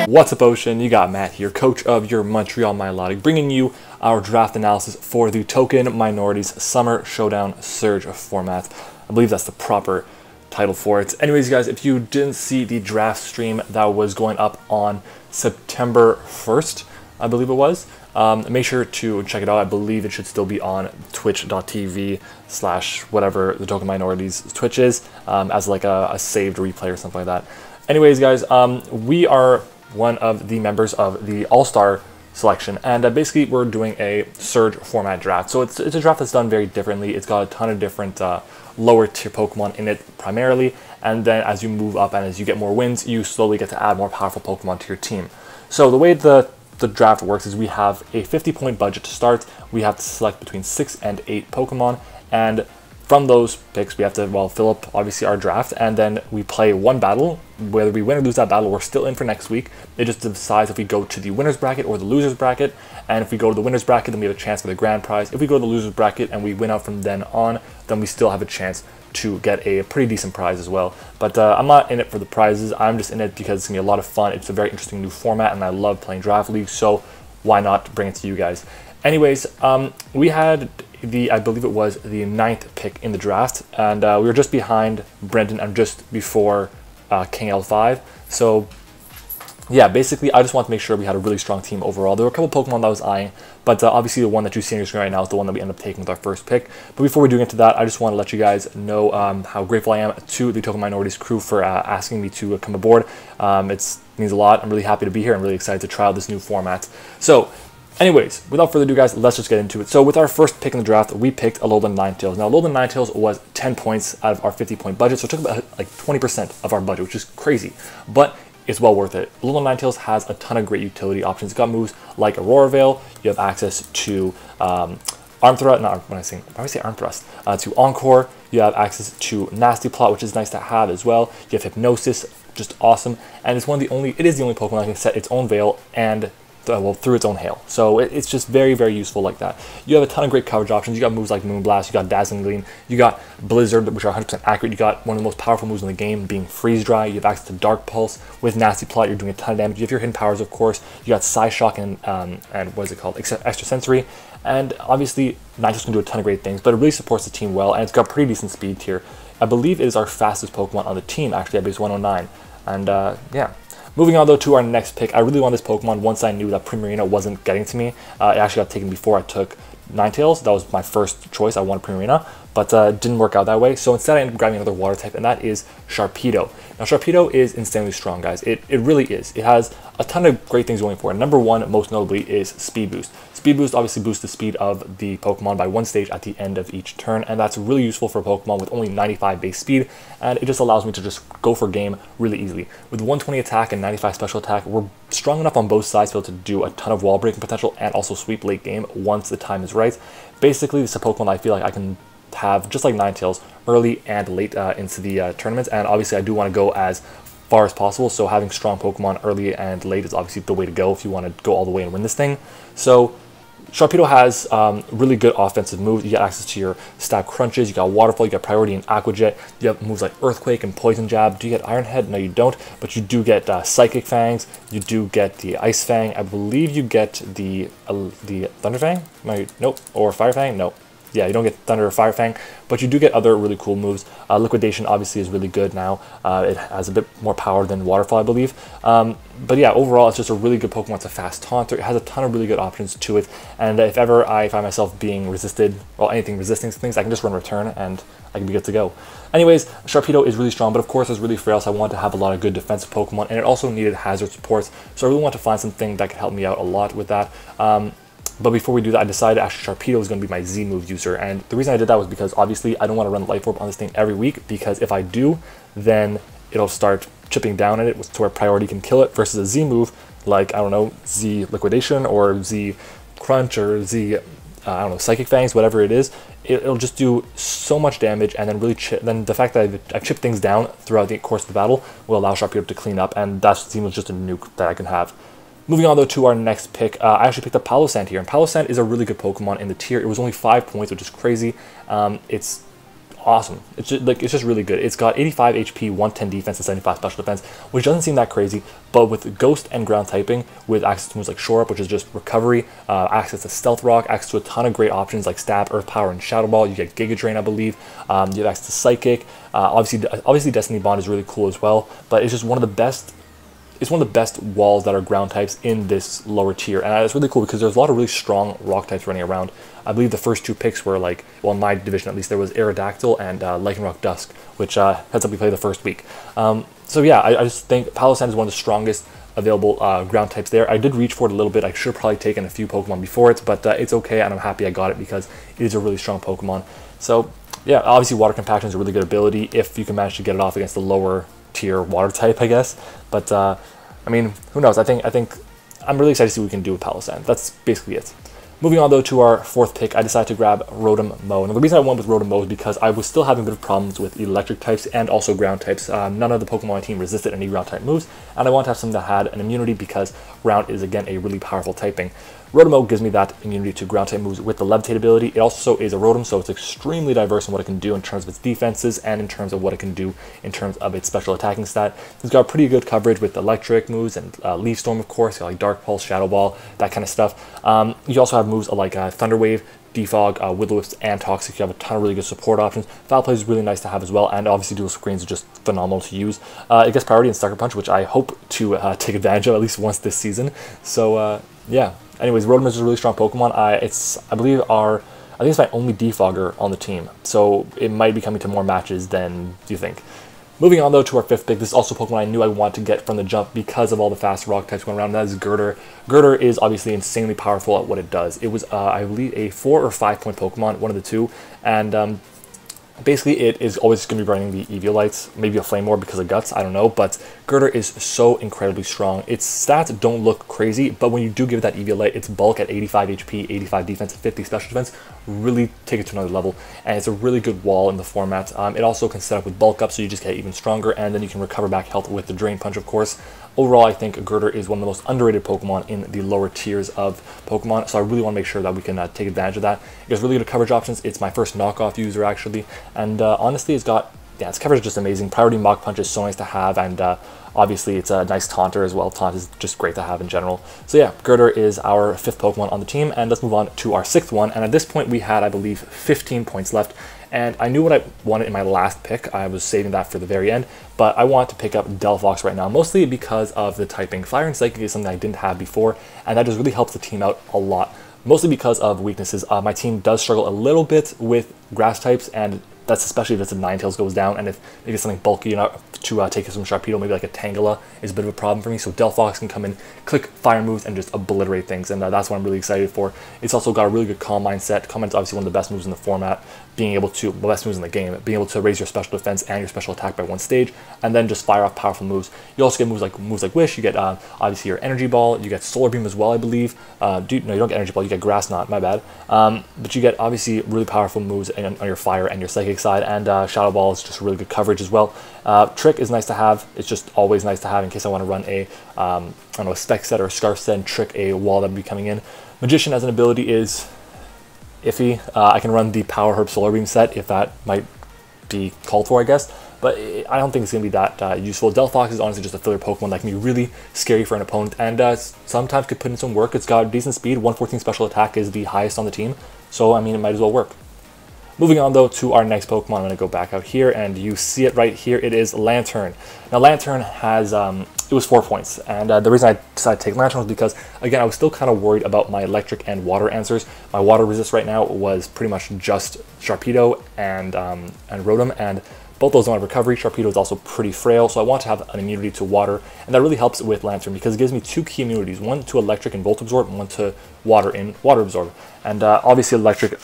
What's up, Ocean? You got Matt here, coach of your Montreal Milotic, bringing you our draft analysis for the Token Minorities Summer Showdown Surge format. I believe that's the proper title for it. Anyways, guys, if you didn't see the draft stream that was going up on September 1st, I believe it was, make sure to check it out. I believe it should still be on twitch.tv/whatever the Token Minorities Twitch is, as like a saved replay or something like that. Anyways, guys, we are one of the members of the All-Star selection, and basically we're doing a Surge format draft. So it's a draft that's done very differently. It's got a ton of different lower tier Pokemon in it primarily, and then as you move up and as you get more wins, you slowly get to add more powerful Pokemon to your team. So the way the draft works is we have a 50-point budget to start. We have to select between 6 and 8 Pokemon, and from those picks we have to, well, fill up obviously our draft, and then we play one battle. Whether we win or lose that battle, we're still in for next week. It just decides if we go to the winner's bracket or the loser's bracket, and if we go to the winner's bracket, then we have a chance for the grand prize. If we go to the loser's bracket and we win out from then on, then we still have a chance to get a pretty decent prize as well. But I'm not in it for the prizes. I'm just in it because it's gonna be a lot of fun. It's a very interesting new format, and I love playing draft leagues, so why not bring it to you guys? Anyways, we had I believe it was the 9th pick in the draft, and we were just behind Brendan and just before King L5. So yeah, basically I just wanted to make sure we had a really strong team overall. There were a couple Pokemon that I was eyeing, but obviously the one that you see on your screen right now is the one that we end up taking with our first pick. But before we do get into that, I just want to let you guys know how grateful I am to the Token Minorities crew for asking me to come aboard. It means a lot. I'm really happy to be here. I'm really excited to try out this new format. So anyways, without further ado, guys, let's just get into it. So with our first pick in the draft, we picked Alolan Ninetales. Now, Alolan Ninetales was 10 points out of our 50-point budget, so it took about like 20% of our budget, which is crazy, but it's well worth it. Alolan Ninetales has a ton of great utility options. It's got moves like Aurora Veil. You have access to Arm Thrust, not when I say Arm Thrust, to Encore. You have access to Nasty Plot, which is nice to have as well. You have Hypnosis, just awesome, and it is the only Pokemon that can set its own Veil and well, through its own hail. So it's just very, very useful like that. You have a ton of great coverage options. You got moves like Moonblast, you got Dazzling Gleam, you got Blizzard, which are 100% accurate. You got one of the most powerful moves in the game being Freeze Dry. You have access to Dark Pulse. With Nasty Plot, you're doing a ton of damage. You have your hidden powers, of course. You got Psyshock and what is it called? Extra Sensory. And obviously, Ninetales can do a ton of great things, but it really supports the team well, and it's got pretty decent speed tier. I believe it is our fastest Pokemon on the team, actually, at base 109. And yeah. Moving on though to our next pick, I really wanted this Pokemon once I knew that Primarina wasn't getting to me. It actually got taken before I took Ninetales. That was my first choice. I wanted Primarina, but it didn't work out that way. So instead I ended up grabbing another water type, and that is Sharpedo. Now Sharpedo is insanely strong, guys. It really is. It has a ton of great things going for it. Number one, most notably, is Speed Boost. Speed Boost obviously boosts the speed of the Pokemon by 1 stage at the end of each turn, and that's really useful for a Pokemon with only 95 base speed, and it just allows me to just go for game really easily. With 120 attack and 95 special attack, we're strong enough on both sides to be able to do a ton of wall breaking potential and also sweep late game once the time is right. Basically, this is a Pokemon I feel like I can have, just like Ninetales, early and late into the tournaments, and obviously I do want to go as far as possible, so having strong Pokemon early and late is obviously the way to go if you want to go all the way and win this thing. So Sharpedo has really good offensive moves. You get access to your Stab Crunches, you got Waterfall, you got Priority and Aqua Jet, you have moves like Earthquake and Poison Jab. Do you get Iron Head? No, you don't, but you do get Psychic Fangs, you do get the Ice Fang, I believe you get the Thunder Fang? Nope, or Fire Fang? No. Yeah, you don't get Thunder or Fire Fang, but you do get other really cool moves. Liquidation obviously is really good now. It has a bit more power than Waterfall, I believe. But yeah, overall, it's just a really good Pokemon. It's a fast taunter. It has a ton of really good options to it. And if ever I find myself being resisted, well, anything resisting things, I can just run Return and I can be good to go. Anyways, Sharpedo is really strong, but of course it's really frail, so I want to have a lot of good defensive Pokemon, and it also needed hazard supports, so I really want to find something that could help me out a lot with that. But before we do that, I decided actually Sharpedo was going to be my Z-move user, and the reason I did that was because obviously I don't want to run Life Orb on this thing every week, because if I do, then it'll start chipping down at it to where Priority can kill it, versus a Z-move like, I don't know, Z Liquidation or Z Crunch or Z, I don't know, Psychic Fangs, whatever it is. It'll just do so much damage, and then really then the fact that I've chipped things down throughout the course of the battle will allow Sharpedo to clean up, and that seems just a nuke that I can have. Moving on though to our next pick, I actually picked up Palossand here, and Palossand is a really good Pokemon in the tier. It was only 5 points, which is crazy. It's awesome. It's just really good. It's got 85 HP, 110 defense, and 75 special defense, which doesn't seem that crazy. But with Ghost and ground typing, with access to moves like Shore Up, which is just recovery, access to Stealth Rock, access to a ton of great options like Stab, Earth Power, and Shadow Ball. You get Giga Drain, I believe. You have access to Psychic. Obviously, Destiny Bond is really cool as well. But it's just one of the best. It's one of the best walls that are ground types in this lower tier, and it's really cool because there's a lot of really strong rock types running around. I believe the first 2 picks were like, well, in my division at least, there was Aerodactyl and Lycanroc Dusk, which heads up we play the first week. So yeah, I just think Palossand is one of the strongest available ground types there. I did reach for it a little bit. I should have probably taken a few Pokemon before it, but it's okay, and I'm happy I got it because it is a really strong Pokemon. So yeah, obviously Water Compaction is a really good ability if you can manage to get it off against the lower tier water type, I guess. But I mean, who knows? I think I'm really excited to see what we can do with Palossand. That's basically it. Moving on though to our 4th pick, I decided to grab Rotom Mow. And the reason I went with Rotom Mow is because I was still having a bit of problems with electric types and also ground types. None of the Pokemon on my team resisted any ground type moves, and I wanted to have something that had an immunity because ground is again a really powerful typing. Rotom Mow gives me that immunity to ground type moves with the Levitate ability. It also is a Rotom, so it's extremely diverse in what it can do in terms of its defenses and in terms of what it can do in terms of its special attacking stat. It's got pretty good coverage with electric moves and Leaf Storm, of course, like Dark Pulse, Shadow Ball, that kind of stuff. You also have moves like Thunder Wave, Defog, Will-O-Wisp, and Toxic. You have a ton of really good support options. Foul Play is really nice to have as well, and obviously Dual Screens are just phenomenal to use. It gets priority in Sucker Punch, which I hope to take advantage of at least once this season. So yeah. Anyways, Rotom is a really strong Pokemon. I think it's my only Defogger on the team, so it might be coming to more matches than you think. Moving on though to our 5th pick, this is also Pokemon I knew I wanted to get from the jump because of all the fast rock types going around. That is Girder. Girder is obviously insanely powerful at what it does. It was, I believe, a 4 or 5 point Pokemon, one of the two, and basically it is always going to be running the Eviolites, maybe a Flame Orb because of Guts, I don't know, but Girder is so incredibly strong. Its stats don't look crazy, but when you do give it that Eviolite, its bulk at 85 HP, 85 defense, and 50 special defense really take it to another level, and it's a really good wall in the format. It also can set up with bulk up, so you just get even stronger, and then you can recover back health with the Drain Punch, of course. Overall, I think Girder is one of the most underrated Pokemon in the lower tiers of Pokemon, so I really want to make sure that we can take advantage of that. It has really good coverage options. It's my first knockoff user, actually, and honestly, its coverage is just amazing. Priority Mach Punch is so nice to have, and obviously, it's a nice taunter as well. Taunt is just great to have in general. So yeah, Girder is our 5th Pokemon on the team, and let's move on to our 6th one. And at this point, we had, I believe, 15 points left. And I knew what I wanted in my last pick. I was saving that for the very end, but I want to pick up Delphox right now, mostly because of the typing. Fire and Psychic is something I didn't have before, and that just really helps the team out a lot, mostly because of weaknesses. My team does struggle a little bit with grass types, and that's especially if it's a Ninetales goes down, and if maybe something bulky enough to take some Sharpedo, maybe like a Tangela is a bit of a problem for me. So Delphox can come in, click fire moves, and just obliterate things, and that's what I'm really excited for. It's also got a really good Calm Mindset. Calm Mindset's obviously one of the best moves in the format, being able to, the best moves in the game, being able to raise your special defense and your special attack by 1 stage, and then just fire off powerful moves. You also get moves like Wish. You get obviously your Energy Ball. You get Solar Beam as well, I believe. No, you don't get Energy Ball. You get Grass Knot. My bad. But you get obviously really powerful moves on your Fire and your Psychic side, and Shadow Ball is just really good coverage as well. Trick is nice to have. It's just always nice to have in case I want to run a I don't know, a Spec set or a Scarf set and trick a wall that would be coming in. Magician as an ability is iffy. I can run the Power Herb Solar Beam set if that might be called for, I guess, but I don't think it's going to be that useful. Delphox is honestly just a filler Pokemon that can be really scary for an opponent, and sometimes could put in some work. It's got decent speed. 114 special attack is the highest on the team, so I mean, it might as well work. Moving on though to our next Pokemon, I'm going to go back out here, and you see it right here. It is Lantern. Now Lantern has, it was 4 points, and the reason I decided to take Lantern was because, again, I was still kind of worried about my electric and water answers. My water resist right now was pretty much just Sharpedo and Rotom, and both those don't have recovery. Sharpedo is also pretty frail, so I want to have an immunity to water, and that really helps with Lantern because it gives me 2 key immunities, one to electric and Volt Absorb, and one to water in Water Absorb. And obviously electric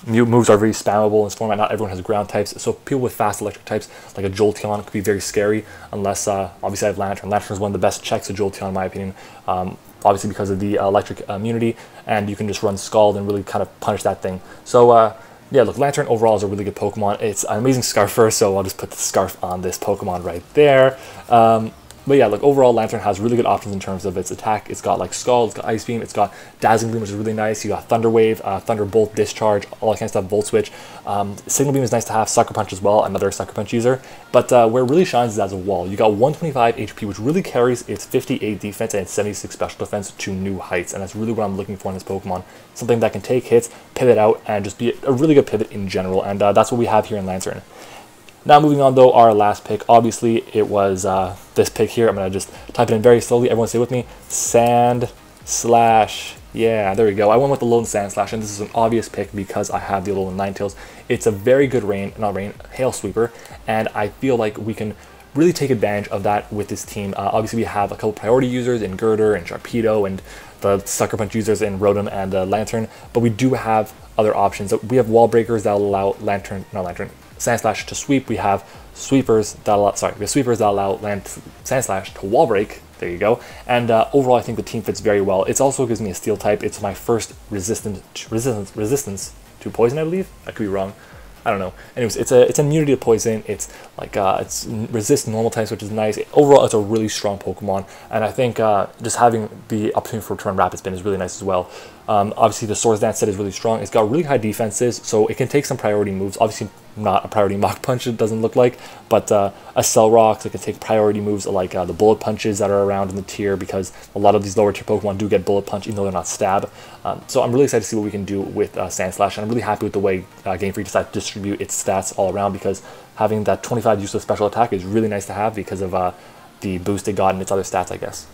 moves are very spammable in this format. Not everyone has ground types, so people with fast electric types like a Jolteon could be very scary unless obviously I have Lantern. Lantern is one of the best checks of Jolteon in my opinion, obviously because of the electric immunity, and you can just run Scald and really kind of punish that thing. So yeah, look, Lantern overall is a really good Pokemon. It's an amazing Scarfer, so I'll just put the Scarf on this Pokemon right there. But yeah, like overall, Lantern has really good options in terms of its attack. It's got like Scald, it's got Ice Beam, it's got Dazzling Gleam, which is really nice. You got Thunder Wave, Thunderbolt, Discharge, all that kind of stuff, Volt Switch. Signal Beam is nice to have, Sucker Punch as well, another Sucker Punch user. But where it really shines is as a wall. You got 125 HP, which really carries its 58 defense and its 76 special defense to new heights. And that's really what I'm looking for in this Pokemon. Something that can take hits, pivot out, and just be a really good pivot in general. And that's what we have here in Lantern. Now moving on though, our last pick, obviously it was this pick here. I'm going to just type it in very slowly. Everyone say with me, Sand Slash. Yeah, there we go. I went with the Alolan Sand Slash, and this is an obvious pick because I have the Alolan Ninetales. It's a very good Hail Sweeper, and I feel like we can really take advantage of that with this team. Obviously we have a couple priority users in Girder and Sharpedo and the Sucker Punch users in Rotom and Lantern, but we do have other options. We have Wall Breakers that will allow Sandslash to sweep. We have sweepers that allow, Sandslash to wall break. There you go. And overall, I think the team fits very well. It also gives me a steel type. It's my first resistance to poison, I believe. I could be wrong. I don't know. Anyways, it's immunity to poison. It's like it's resist normal types, which is nice. Overall, it's a really strong Pokemon, and I think just having the opportunity for Return Rapid Spin is really nice as well. Obviously, the Swords Dance set is really strong. It's got really high defenses, so it can take some priority moves. Obviously, not a priority Mach Punch, it doesn't look like, but a Cell Rock, so it can take priority moves like the Bullet Punches that are around in the tier, because a lot of these lower tier Pokemon do get Bullet Punch, even though they're not Stab. So I'm really excited to see what we can do with Sandslash, and I'm really happy with the way Game Freak decided to distribute its stats all around, because having that 25 use of special attack is really nice to have because of the boost it got in its other stats, I guess.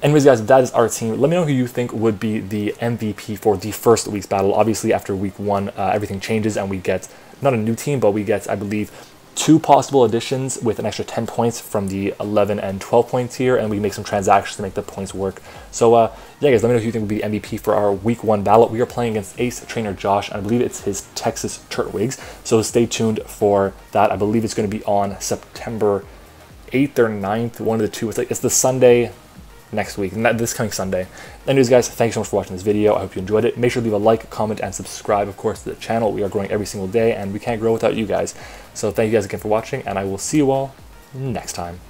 Anyways, guys, that is our team. Let me know who you think would be the MVP for the first week's battle. Obviously, after week 1, everything changes and we get, not a new team, but we get, I believe, 2 possible additions with an extra 10 points from the 11 and 12 points here, and we make some transactions to make the points work. So, yeah, guys, let me know who you think would be the MVP for our week 1 battle. We are playing against Ace Trainer Josh, and I believe it's his Texas Turtwigs. So stay tuned for that. I believe it's going to be on September 8th or 9th, one of the two. It's the Sunday next week, and this coming Sunday. Anyways, guys, thanks so much for watching this video. I hope you enjoyed it. Make sure to leave a like, comment, and subscribe, of course, to the channel. We are growing every single day, and we can't grow without you guys. So thank you guys again for watching, and I will see you all next time.